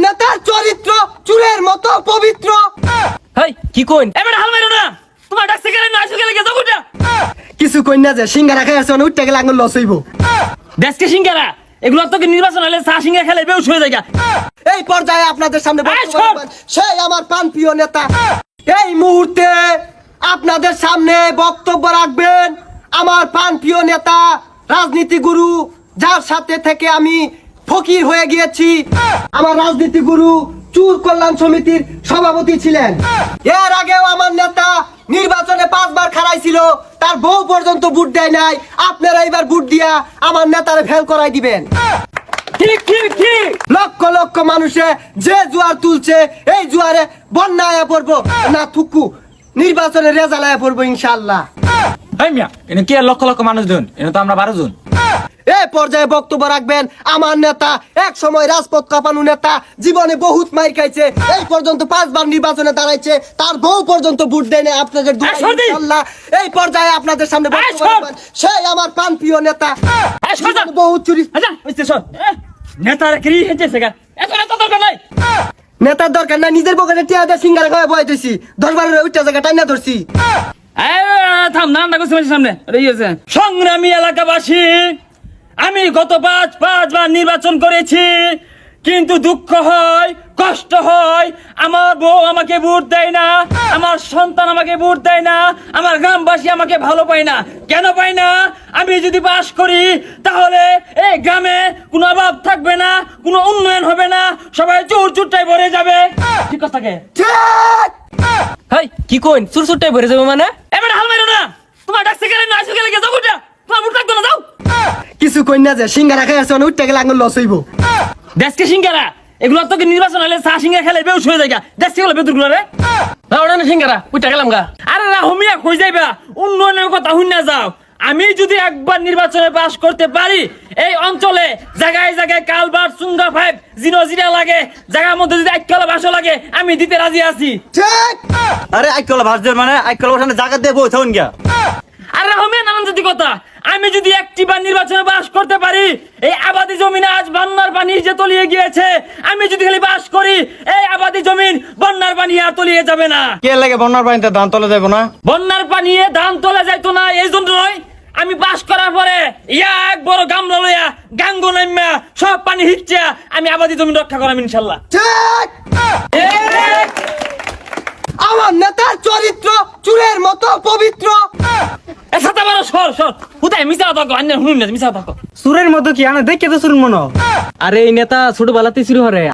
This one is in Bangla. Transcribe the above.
নেতার চরিত্র চুলের মতো পবিত্র। হেই কি কইন এবারে হাল মারো না, তোমার ডাকছে গেলে না আসো গেলে কে যাও কোটা কিছু কই না যে সিঙ্গারা খাই আসছে উঠতে গেলে আঙুল লস হইব। দেশকে সিঙ্গারা এগুলো তো কি নির্বাচন হলে চা সিঙ্গা খেলে বেউস হয়ে যায়। এই পর্যায়ে আপনাদের সামনে বক্তব্য শোন। রাখবেন সেই আমার প্রাণপ্রিয় নেতা। এই মুহূর্তে আপনাদের সামনে বক্তব্য রাখবেন আমার প্রাণপ্রিয় নেতা, রাজনীতি গুরু, যার সাথে থেকে আমি ফকির হয়ে গিয়েছি। আমার রাজনীতি গুরু চুর কল্যাণ সমিতির সভাপতি ছিলেন। এর আগেও আমার নেতা নির্বাচনে 5 বার খারাইছিল, তার বউ পর্যন্ত ভোট দেয় নাই। আপনারা এবার ভোট দিয়া আমার নেতারে ফেল করাই দিবেন। ঠিক ঠিক ঠিক লক্ষ লক্ষ মানুষে যে জোয়ার তুলছে এই জোয়ারে বন্যা আয়া পড়বো না, থুকু নির্বাচনে রেজাল্ট আয়া পড়বো ইনশাআল্লাহ। হেই মিয়া এনে কি আর লক্ষ লক্ষ মানুষ জন, এনে তো আমরা 12 জন। এই পর্যায়ে বক্তব্য রাখবেন আমার নেতা, এক সময় রাজপথ কাঁপানো নেতা, জীবনে বহুত মাইর খাইছে, এই পর্যন্ত 5 বার নির্বাচনে দাঁড়াইছে, তার বউ পর্যন্ত ভোট দেয় না। আপনাদের দোয়া ইনশাআল্লাহ। এই পর্যায়ে আপনাদের সামনে বক্তব্য রাখবেন সেই আমার প্রাণপ্রিয় নেতা, জীবনে বহুত চুরি। আচ্ছা বুঝতে শোন নেতারা কি হেঁটেছে গা এত নেতা দরকার নাই। নেতার দরকার না, নিজের পকেটে টিয়া দিয়ে সিঙ্গারা খাওয়া বয়ে দিছি, 10 বারের উঠতে জায়গা টাইনা ধরছি। থাম নাম ডাকছে সামনে রয়েছে। সংগ্রামী এলাকাবাসী, আমি গত 5 বার নির্বাচন করেছি, কিন্তু দুঃখ হয়, কষ্ট হয়, আমার বউ আমাকে ভোট দেয় না, আমার সন্তান আমাকে ভোট দেয় না, আমার গ্রামবাসী আমাকে ভালো পায় না। কেন পায় না? আমি যদি পাস করি তাহলে এই গ্রামে কোনো অভাব থাকবে না, কোনো উন্নয়ন হবে না, সবাই চোর চুরটাই ভরে যাবে। ঠিক কথা কে? ঠিক। হেই কি কইন চুরচুরটাই ভরে যাবে মানে? এবারে হাল মারো না, তোমার ডাকছে গেলে না আসো গেলে কে যাও কোটা, তোমার ভোট লাগবে না, যাও। কিছু কই না যে সিঙ্গারা খাই আসছে উঠতে গেলে আঙুল লস হইব। দেশকে সিঙ্গারা এগুলো তো কি নির্বাচন হলে চা সিঙ্গা খেলে বেউস হয়ে যায়। দেশকে হলো বেদুর গুলো রে না ওটা না সিঙ্গারা উঠে গেলাম গা। আরে রাহুমিয়া কই যাইবা, উন্নয়নের কথা শুনে যাও। আমি যদি একবার নির্বাচনে পাস করতে পারি, এই অঞ্চলে জায়গায় জায়গায় কালবার সুন্দর ফাইভ জিরা লাগে, জায়গার মধ্যে যদি 1 কিলো বাসও লাগে আমি দিতে রাজি আছি। ঠিক। আরে আইকলা ভাজদের মানে আইকলা ওখানে জায়গা দিয়ে বই থাকুন গিয়া। আরে রাহুমিয়া নানান যদি কথা, আমি যদি একটিবার নির্বাচনে পাস করতে পারি, এই আবাদি জমিন আজ বন্যার পানি যে তলিয়ে গিয়েছে, আমি যদি খালি পাস করি এই আবাদি জমিন বন্যার পানি আর তলিয়ে যাবে না। কে লাগে বন্যার পানিতে ধান তলে যাবো না? বন্যার পানি ধান তোলা যাইতো না, এই জন্য নয়। আমি পাস করার পরে এক বড় গামলা লইয়া গাঙ্গো নাইমা সব পানি হিচ্ছা আমি আবাদি জমিন রক্ষা করাম ইনশাল্লাহ। ঠিক। আমার নেতার চরিত্র চুলের মতো পবিত্র। সাথে বড় সর কোথায় মিশা থাকো, আন্য শুনুন না মিশা থাকো। সুরের মতো কি আনা দেখে তো সুর মনো। আরে এই নেতা ছোটবেলাতেই শুরু হরে